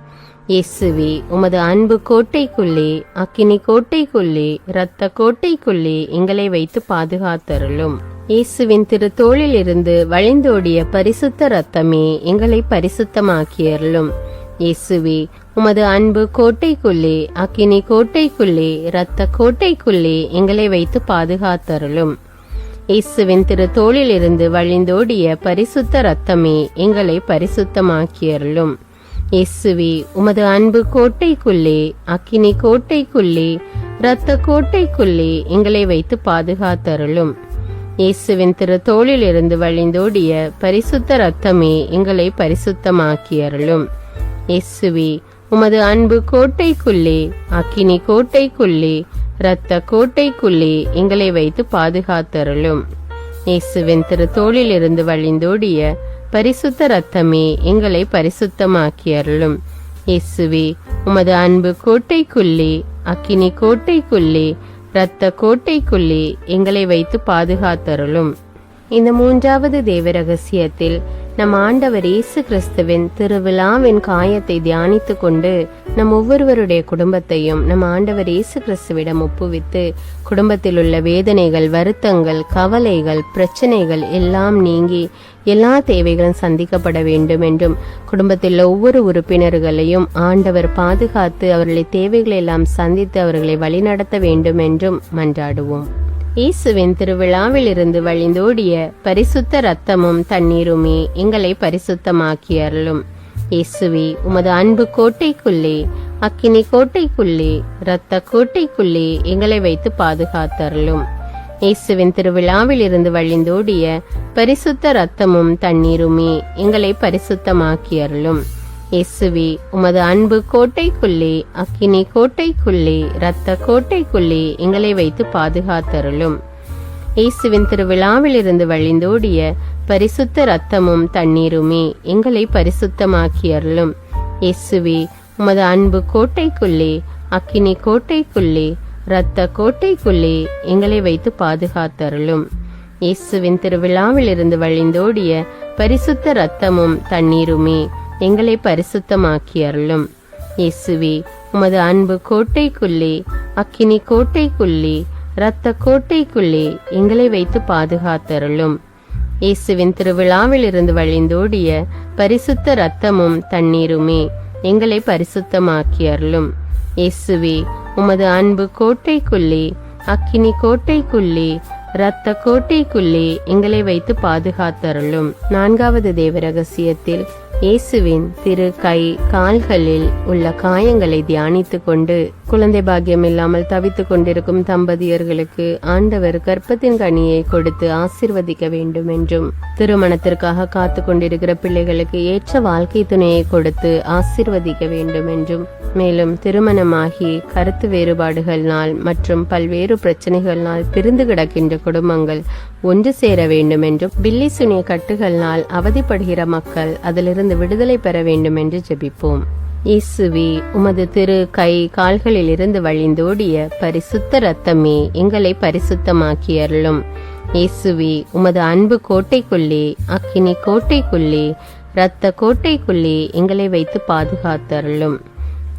இயேசுவே, உமது அன்பு கோட்டைக்குள்ளே, அக்கினி கோட்டைக்குள்ளே, இரத்த கோட்டைக்குள்ளே எங்களை வைத்து பாதுகாத்தருளும். இயேசுவின் திரு தோளில் இருந்து வழிந்தோடிய பரிசுத்த இரத்தமே எங்களை பரிசுத்தமாக்கியருளும். இயேசுவே, உமது அன்பு கோட்டைக்குள்ளே, அக்கினி கோட்டைக்குள்ளே, இரத்த கோட்டைக்குள்ளே எங்களை வைத்து பாதுகாத்தருளும். இயேசுவின் திரு தோளில் இருந்து வழிந்தோடிய பரிசுத்த இரத்தமே எங்களை பரிசுத்தமாக்கியருளும். இயேசுவே, உமது அன்பு கோட்டைக்குள்ளே, அக்கினி கோட்டைக்குள்ளே, இரத்த கோட்டைக்குள்ளே எங்களை வைத்து பாதுகாத்தருளும். இயேசுவின் திரு தோளில் இருந்து வழிந்தோடிய பரிசுத்த இரத்தமே எங்களை பரிசுத்தமாக்கியருளும். இயேசுவே, உமது அன்பு கோட்டைக்குள்ளே, அக்கினி கோட்டைக்குள்ளே, இரத்த கோட்டைக்குள்ளே எங்களை வைத்து பாதுகாத்தருளும். இயேசுவின் திரு தோளில் இருந்து வழிந்தோடிய பரிசுத்த இரத்தமே எங்களை பரிசுத்தமாக்கியருளும். இயேசுவே, உமது அன்பு கோட்டைக்குள்ளே, அக்கினி கோட்டைக்குள்ளே, இரத்த கோட்டைக்குள்ளே எங்களை வைத்து பாதுகாத்தருளும். இந்த மூன்றாவது தேவ ரகசியத்தில் நம் ஆண்டவர் இயேசு கிறிஸ்துவின் திருவிழாவின் காயத்தை தியானித்துக் கொண்டு நம் ஒவ்வொருவருடைய குடும்பத்தையும் நம் ஆண்டவர் இயேசு கிறிஸ்துவிடம் ஒப்புவித்து குடும்பத்தில் உள்ள வேதனைகள், வருத்தங்கள், கவலைகள், பிரச்சனைகள் எல்லாம் நீங்கி எல்லா தேவைகளும் சந்திக்கப்பட வேண்டும் என்றும் குடும்பத்தில் ஒவ்வொரு உறுப்பினர்களையும் ஆண்டவர் பாதுகாத்து அவர்களை தேவைகளை எல்லாம் சந்தித்து அவர்களை வழிநடத்த வேண்டும் என்றும் மன்றாடுவோம். இயேசுவின் திருவிழாவில் இருந்து வழிந்தோடிய பரிசுத்த இரத்தமும் தண்ணீருமே எங்களை பரிசுத்தமாக்கியருளும். இயேசுவே, உமது அன்பு கோட்டைக்குள்ளே, அக்கினி கோட்டைக்குள்ளே, இரத்த கோட்டைக்குள்ளே எங்களை வைத்து பாதுகாத்தருளும். இயேசுவின் திருவிழாவில் இருந்து வழிந்தோடிய பரிசுத்த இரத்தமும் தண்ணீருமே எங்களை பரிசுத்தமாக்கியருளும். இயேசுவே, உமது அன்பு கோட்டைக்குள்ளே, அக்கினி கோட்டைக்குள்ளே, இரத்த கோட்டைக்குள்ளே எங்களை வைத்து பாதுகாத்தருளும். இயேசுவின் திருவிழாவில் இருந்து வழிந்தோடிய பரிசுத்த இரத்தமும் தண்ணீருமே எங்களை பரிசுத்தமாக்கியருளும். இயேசுவே, உமது அன்பு கோட்டைக்குள்ளே, அக்கினி கோட்டைக்குள்ளே, இரத்த கோட்டைக்குள்ளே எங்களை வைத்து பாதுகாத்தருளும். இயேசுவின் திருவிழாவில் இருந்து வழிந்தோடிய பரிசுத்த இரத்தமும் தண்ணீருமே எங்களை பரிசுத்தமாக்கி அருளும். இயேசுவே, உமது அன்பு கோட்டைக்குள்ளே, அக்கினி கோட்டைக்குள்ளே, இரத்த கோட்டைக்குள்ளே எங்களை வைத்து பாதுகாத்தருளும். இயேசுவின் திருவிழாவில் இருந்து வழிந்தோடிய பரிசுத்த இரத்தமும் தண்ணீருமே எங்களை பரிசுத்தமாக்கி அருளும். இயேசுவே, உமது அன்பு கோட்டைக்குள்ளே, அக்கினி கோட்டைக்குள்ளே, இரத்த கோட்டைக்குள்ளே எங்களை வைத்து பாதுகாத்தருளும். 4வது தேவ ரகசியத்தில் இயேசுவின் திரு கை கால்களில் உள்ள காயங்களை தியானித்து கொண்டு குழந்தை பாக்கியம் இல்லாமல் தவித்துக் கொண்டிருக்கும் தம்பதியர்களுக்கு ஆண்டவர் கர்ப்பத்தின் கனியை கொடுத்து ஆசீர்வதிக்க வேண்டும் என்றும், திருமணத்திற்காக காத்து கொண்டிருக்கிற பிள்ளைகளுக்கு ஏற்ற வாழ்க்கை துணையை கொடுத்து ஆசீர்வதிக்க வேண்டும் என்றும், மேலும் திருமணமாகி கருத்து வேறுபாடுகள்னால் மற்றும் பல்வேறு பிரச்சனைகள்னால் பிரிந்து கிடக்கின்ற குடும்பங்கள் ஒன்று சேர வேண்டும் என்றும், பில்லி சுனிய கட்டுகள்னால் அவதிப்படுகிற மக்கள் அதிலிருந்து விடுதலை பெற வேண்டும் என்று ஜெபிப்போம். இயேசுவே, உமது திரு கை கால்களில் இருந்து வழிந்தோடிய பரிசுத்த இரத்தமே எங்களை பரிசுத்தமாக்கி அருளும். இயேசுவே, உமது அன்பு கோட்டைக்குள்ளே, அக்கினி கோட்டைக்குள்ளே, இரத்த கோட்டைக்குள்ளே எங்களை வைத்து பாதுகாத்தருளும்.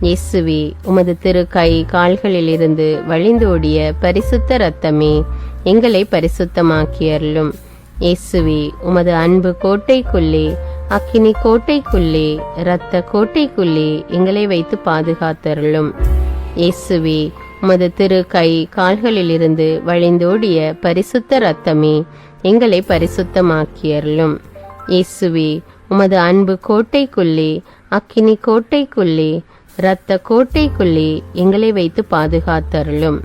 இயேசுவே, உமது திரு கை கால்களில் இருந்து வழிந்தோடிய பரிசுத்த இரத்தமே எங்களை பரிசுத்தமாக்கி அருளும். இயேசுவே, உமது அன்பு கோட்டைக்குள்ளே, அக்கினி கோட்டைக்குள்ளே, இரத்த கோட்டைக்குள்ளே எங்களை வைத்து பாதுகாத்தருளும். இயேசுவே, உமது திரு கை கால்களில் இருந்து வழிந்தோடிய பரிசுத்த இரத்தமே எங்களை பரிசுத்தமாக்கி அருளும். இயேசுவே, உமது அன்பு கோட்டைக்குள்ளே, அக்கினி கோட்டைக்குள்ளே, இரத்த கோட்டைக்குள்ளே எங்களை வைத்து பாதுகாத்தருளும்.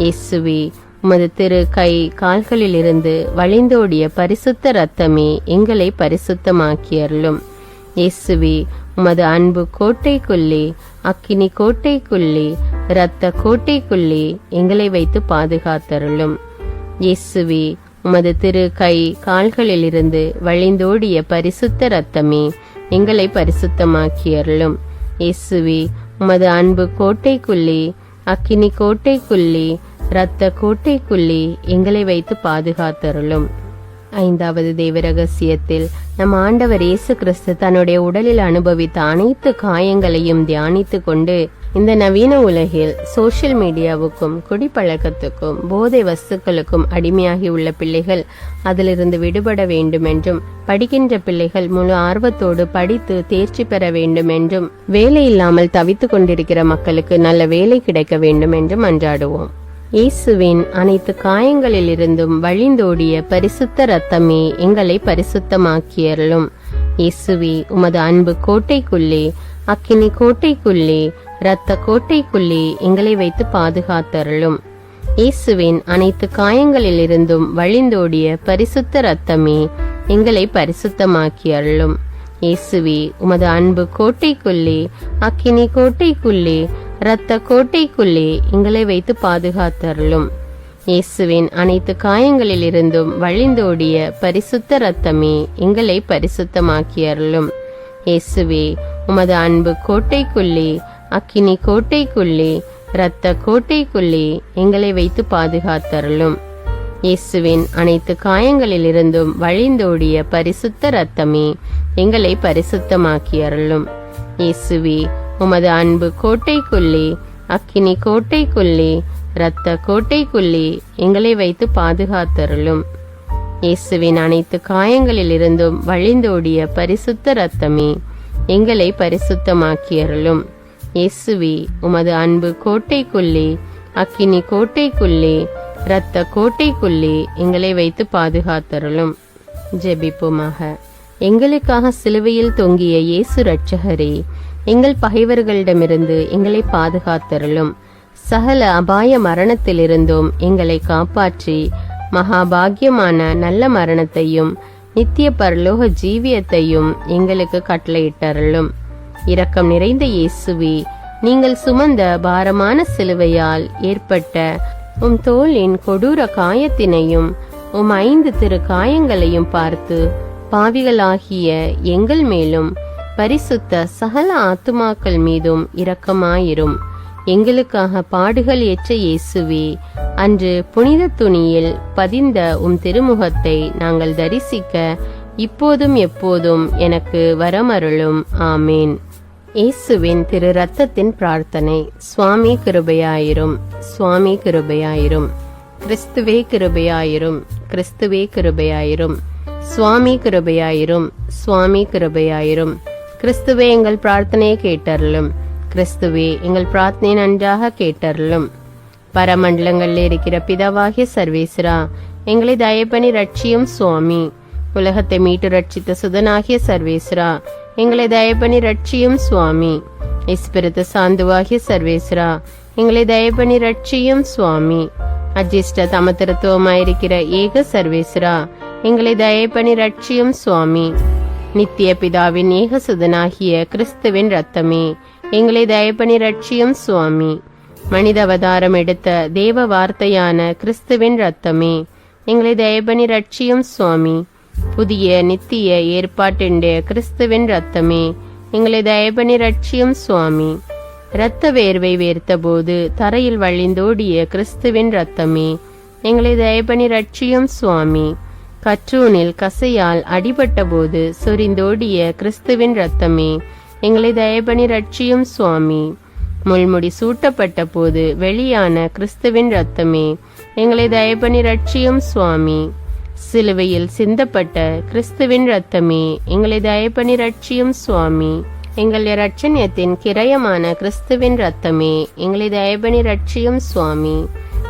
இயேசுவே, உமது திரு கை கால்களில் இருந்து வழிந்தோடிய பரிசுத்த இரத்தமே எங்களை பரிசுத்தமாக்கி அருளும். இயேசுவே, உமது அன்பு கோட்டைக்குள்ளே, அக்கினி கோட்டைக்குள்ளே, இரத்த கோட்டைக்குள்ளே எங்களை வைத்து பாதுகாத்தருளும். இயேசுவே, உமது திரு கை கால்களில் இருந்து வழிந்தோடிய பரிசுத்த இரத்தமே எங்களை பரிசுத்தமாக்கி அருளும். இயேசுவே, உமது அன்பு கோட்டைக்குள்ளே, அக்கினி கோட்டைக்குள்ளே, இரத்த கோட்டைக்குள்ளே எங்களை வைத்து பாதுகாத்தருளும். 5வது தேவ ரகசியத்தில் நம் ஆண்டவர் இயேசு கிறிஸ்து தன்னுடைய உடலில் அனுபவித்த அனைத்து காயங்களையும் தியானித்து கொண்டு இந்த நவீன உலகில் சோசியல் மீடியாவுக்கும் குடிப்பழக்கத்துக்கும் போதை வஸ்துக்களுக்கும் அடிமையாகி உள்ள பிள்ளைகள் அதிலிருந்து விடுபட வேண்டும் என்றும், படிக்கின்ற பிள்ளைகள் முழு ஆர்வத்தோடு படித்து தேர்ச்சி பெற வேண்டும் என்றும், வேலை இல்லாமல் தவித்துக் கொண்டிருக்கிற மக்களுக்கு நல்ல வேலை கிடைக்க வேண்டும் என்றும் அன்றாடுவோம். இயேசுவின் அனைத்து காயங்களில் இருந்தும் வழிந்தோடிய பரிசுத்த இரத்தமே எங்களை பரிசுத்தமாக்கி அருளும். இயேசுவே, உமது அன்பு கோட்டைக்குள்ளே, அக்கினி கோட்டைக்குள்ளே, இரத்த கோட்டைக்குள்ளே எங்களை வைத்து பாதுகாத்தருளும். இயேசுவின் அனைத்து காயங்களில் இருந்தும் வழிந்தோடிய பரிசுத்த இரத்தமே எங்களை பரிசுத்தமாக்கி அருளும். இயேசுவே, உமது அன்பு கோட்டைக்குள்ளே, அக்கினி கோட்டைக்குள்ளே, இரத்த கோட்டைக்குள்ளே எங்களை வைத்து பாதுகாத்தருளும். இயேசுவின் அனைத்து காயங்களில் இருந்தும் வழிந்தோடிய பரிசுத்த இரத்தமே எங்களை பரிசுத்தமாக்கி அருளும். இயேசுவே, உமது அன்பு கோட்டைக்குள்ளே, அக்கினி கோட்டைக்குள்ளே, இரத்த கோட்டைக்குள்ளே எங்களை வைத்து பாதுகாத்தருளும். இயேசுவின் அனைத்து காயங்களில் இருந்தும் வழிந்தோடிய பரிசுத்த இரத்தமே எங்களை பரிசுத்தமாக்கி அருளும். இயேசுவே, உமது அன்பு கோட்டைக்குள்ளே, அக்கினி கோட்டைக்குள்ளே, இரத்த கோட்டைக்குள்ளே எங்களை வைத்து பாதுகாத்தருளும். இயேசுவின் அனைத்து காயங்களில் இருந்தும் வழிந்தோடிய பரிசுத்த இரத்தமே எங்களை பரிசுத்தமாக்கி அருளும். இயேசுவே, உமது அன்பு கோட்டைக்குள்ளே, அக்கினி கோட்டைக்குள்ளே, இரத்த கோட்டைக்குள்ளே எங்களை வைத்து பாதுகாத்தருளும். ஜெபிப்போமாக. எங்களுக்காக சிலுவையில் தொங்கிய இயேசு இரட்சகரே, எங்கள் பகைவர்களிடமிருந்து எங்களை பாதுகாத்தருளும். சகல அபாய மரணத்திலிருந்தும் எங்களை காப்பாற்றி மகாபாகியமான நல்ல மரணத்தையும் நித்திய பரலோக ஜீவியத்தையும் எங்களுக்கு கட்டளையிட்டருளும். இரக்கம் நிறைந்த இயேசுவே, நீங்கள் சுமந்த பாரமான சிலுவையால் ஏற்பட்ட உம் தோளின் கொடூர காயத்தினையும் உம் 5 திரு காயங்களையும் பார்த்து பாவிகளாகிய எங்கள் மேலும் பரிசுத்த சகல ஆத்துமாக்கள் மீதும் இரக்கமாயிரும். எங்களுக்காக பாடுகள் ஏற்ற இயேசுவே, அன்று புனித துணியில் பதிந்த உம் திருமுகத்தை நாங்கள் தரிசிக்க இப்போதும் எப்போதும் எனக்கு வரமருளும். ஆமேன். இயேசுவின் திரு ரத்தத்தின் பிரார்த்தனை. சுவாமி கிருபையாயிரும், சுவாமி கிருபையாயிரும். கிறிஸ்துவே கிருபையாயிரும், கிறிஸ்துவே கிருபையாயிரும். சுவாமி கிருபையாயிரும், சுவாமி கிருபையாயிரும். கிறிஸ்துவே எங்கள் பிரார்த்தனையை கேட்டருளும், கிறிஸ்துவே எங்கள் பிரார்த்தனை நன்றாக கேட்டருளும். பரமண்டலங்களில் இருக்கிற பிதாவாகிய சர்வேஸ்வரா, எங்களை தயப்பனி ரட்சியும் சுவாமி. உலகத்தை மீட்டு ரட்சித்த சுதனாகிய சர்வேஸ்வரா, எங்களை தயப்பனி ரட்சியும் சுவாமி. இஸ்பிரித்து சாந்துவாகிய சர்வேஸ்வரா, எங்களை தயப்பனி ரட்சியும் சுவாமி. அஜிஷ்ட தமத்திருத்துவமாயிருக்கிற ஏக சர்வேஸ்வரா, எங்களை தயப்பனி ரட்சியும் சுவாமி. நித்திய பிதாவின் ஏக சுதனாகிய கிறிஸ்துவின் ரத்தமே, எங்களை தயப்பனி ரட்சியும் சுவாமி. மனித அவதாரம் எடுத்த தேவ வார்த்தையான கிறிஸ்துவின் ரத்தமே, எங்களை தயப்பனி ரட்சியும் சுவாமி. புதிய நித்திய ஏற்பாட்டிൻ്റെ கிறிஸ்துவின் ரத்தமே, எங்களை தயப்பனி ரட்சியும் சுவாமி. இரத்த வேர்வை வேர்த்தபோது தரையில் வழிந்தோடிய கிறிஸ்துவின் ரத்தமே, எங்களை தயப்பனி ரட்சியும் சுவாமி. கற்றூனில் கசையால் அடிபட்ட போது சொரிந்தோடிய கிறிஸ்துவின் ரத்தமே, எங்களை தயப்பனி ரட்சியும் சுவாமி. முள்முடி சூட்டப்பட்ட போது வெளியான கிறிஸ்துவின் ரத்தமே, எங்களை தயப்பனி ரட்சியும் சுவாமி. சிலுவையில் சிந்தப்பட்ட கிறிஸ்துவின் ரத்தமே, எங்களை தயப்பனி ரட்சியும் சுவாமி. எங்கள் இரட்சணியத்தின் கிரயமான கிறிஸ்துவின் ரத்தமே, எங்களை தயப்பனி ரட்சியும் சுவாமி.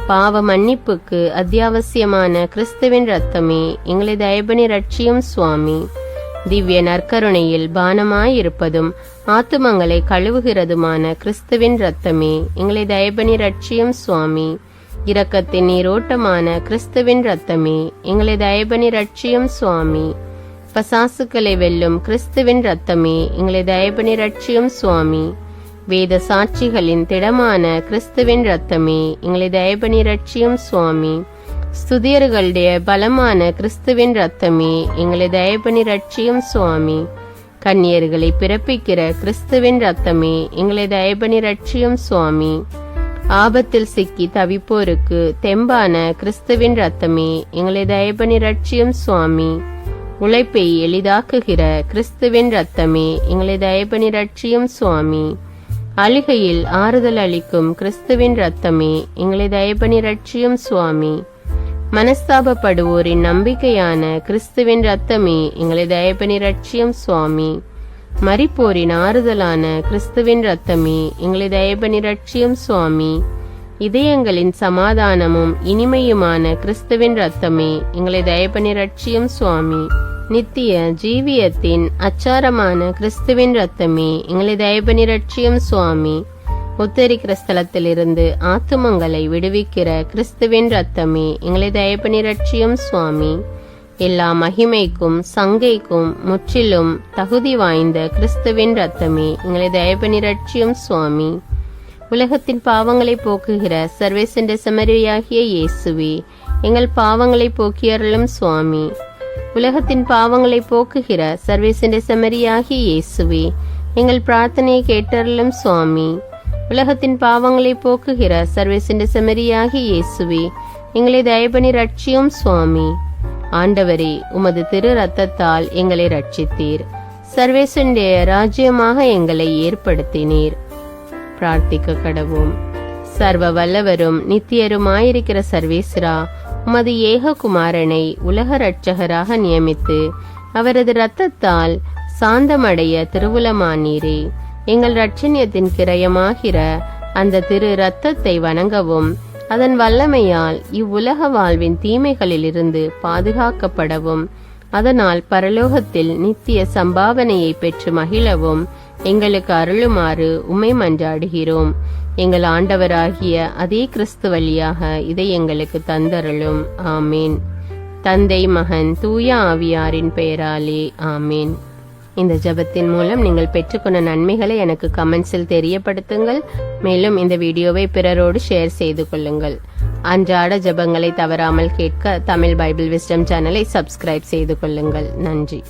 பாவ மன்னிப்புக்கு அத்தியாவசியமான கிறிஸ்துவின் ரத்தமே, எங்களை தயப்பனி ரட்சியும் சுவாமி. திவ்ய நற்கருணையில் பானமாயிருப்பதும் ஆத்துமங்களை கழுவுகிறதுமான கிறிஸ்துவின் ரத்தமே, எங்களை தயப்பனி ரட்சியும் சுவாமி. இரக்கத்தின் நீரோட்டமான கிறிஸ்துவின் ரத்தமே, எங்களை தயப்பனி ரட்சியும் சுவாமி. பசாசுக்களை வெல்லும் கிறிஸ்துவின் ரத்தமே, எங்களை தயப்பனி ரட்சியும் சுவாமி. வேத சாட்சிகளின் திடமான கிறிஸ்துவின் ரத்தமே, எங்களை தயப்பனி ரட்சியும் சுவாமி. ஸ்துதியர்களுடைய பலமான கிறிஸ்துவின் ரத்தமே, எங்களை தயப்பனி ரட்சியும் சுவாமி. கன்னியர்களை பிறப்பிக்கிற கிறிஸ்துவின் ரத்தமே, எங்களை தயப்பனி ரட்சியும் சுவாமி. ஆபத்தில் சிக்கி தவிப்போருக்கு தெம்பான கிறிஸ்துவின் ரத்தமே, எங்களை தயப்பனி ரட்சியும் சுவாமி. உழைப்பை எளிதாக்குகிற கிறிஸ்துவின் ரத்தமே, எங்களை தயப்பனி ரட்சியும் சுவாமி. அழுகையில் ஆறுதல் அளிக்கும் கிறிஸ்துவின் ரத்தமே, எங்களை தயப்பனி ரட்சியும் சுவாமி. மனஸ்தாபப்படுவோரின் நம்பிக்கையான கிறிஸ்துவின் ரத்தமே, எங்களை தயப்பனி ரட்சியும் சுவாமி. மரிப்போரின் ஆறுதலான கிறிஸ்துவின் ரத்தமே, எங்களை தயப்பனி ரட்சியும் சுவாமி. இதயங்களின் சமாதானமும் இனிமையுமான கிறிஸ்துவின் ரத்தமே, எங்களை தயப்பனி ரட்சியும் சுவாமி. நித்திய ஜீவியத்தின் அச்சாரமான கிறிஸ்துவின் ரத்தமே, எங்களை தயப்பனி ரட்சியும் சுவாமி. உத்தரிக்கிற ஸ்தலத்திலிருந்து ஆத்துமங்களை விடுவிக்கிற கிறிஸ்துவின் ரத்தமே, எங்களை தயப்பனி ரட்சியும் சுவாமி. எல்லா மகிமைக்கும் சங்கைக்கும் முற்றிலும் தகுதி வாய்ந்த கிறிஸ்துவின் ரத்தமே, எங்களை தயப்பனி ரட்சியும் சுவாமி. உலகத்தின் பாவங்களை போக்குகிற சர்வேசண்ட செம்மறியாகிய இயேசுவே, எங்கள் பாவங்களை போக்கியருளும் சுவாமி. உலகத்தின் பாவங்களை போக்குகிற சர்வேசண்ட செம்மறியாகிய இயேசுவே, எங்கள் பிரார்த்தனையை கேட்டருளும் சுவாமி. உலகத்தின் பாவங்களை போக்குகிற சர்வேசண்ட செம்மறியாகிய இயேசுவே, எங்களை தயப்பனி ரட்சியும் சுவாமி. ஆண்டவரே, உமது திரு ரத்தத்தால் எங்களை ரட்சித்தீர். சர்வேசண்டைய ராஜ்யமாக எங்களை ஏற்படுத்தினீர். பிரார்த்திக்க கடவோம். சர்வ வல்லவரும் நித்தியருமாயிருக்கிற சர்வேஸ்வரா, உமது ஏக குமாரனை உலக இரட்சகராக நியமித்து அவரது இரத்தத்தால் சாந்தமடைய திருவுலமானீரே. எங்கள் இரட்சணியத்தின் கிரயமாகிற அந்த திரு இரத்தத்தை வணங்கவும் அதன் வல்லமையால் இவ்வுலக வாழ்வின் தீமைகளிலிருந்து பாதுகாக்கப்படவும் அதனால் பரலோகத்தில் நித்திய சம்பாவனையை பெற்று மகிழவும் எங்களுக்கு அருளுமாறு உம்மை மன்றாடுகிறோம். எங்கள் ஆண்டவராகிய அதே கிறிஸ்து வழியாக இதை எங்களுக்கு தந்தருளும். ஆமேன். தந்தை, மகன், தூய ஆவியாரின் பெயராலே ஆமேன். இந்த ஜெபத்தின் மூலம் நீங்கள் பெற்றுக்கொண்ட நன்மைகளை எனக்கு கமெண்ட்ஸில் தெரியப்படுத்துங்கள். மேலும் இந்த வீடியோவை பிறரோடு ஷேர் செய்து கொள்ளுங்கள். அன்றாட ஜெபங்களை தவறாமல் கேட்க தமிழ் பைபிள் விஸ்டம் சேனலை சப்ஸ்கிரைப் செய்து கொள்ளுங்கள். நன்றி.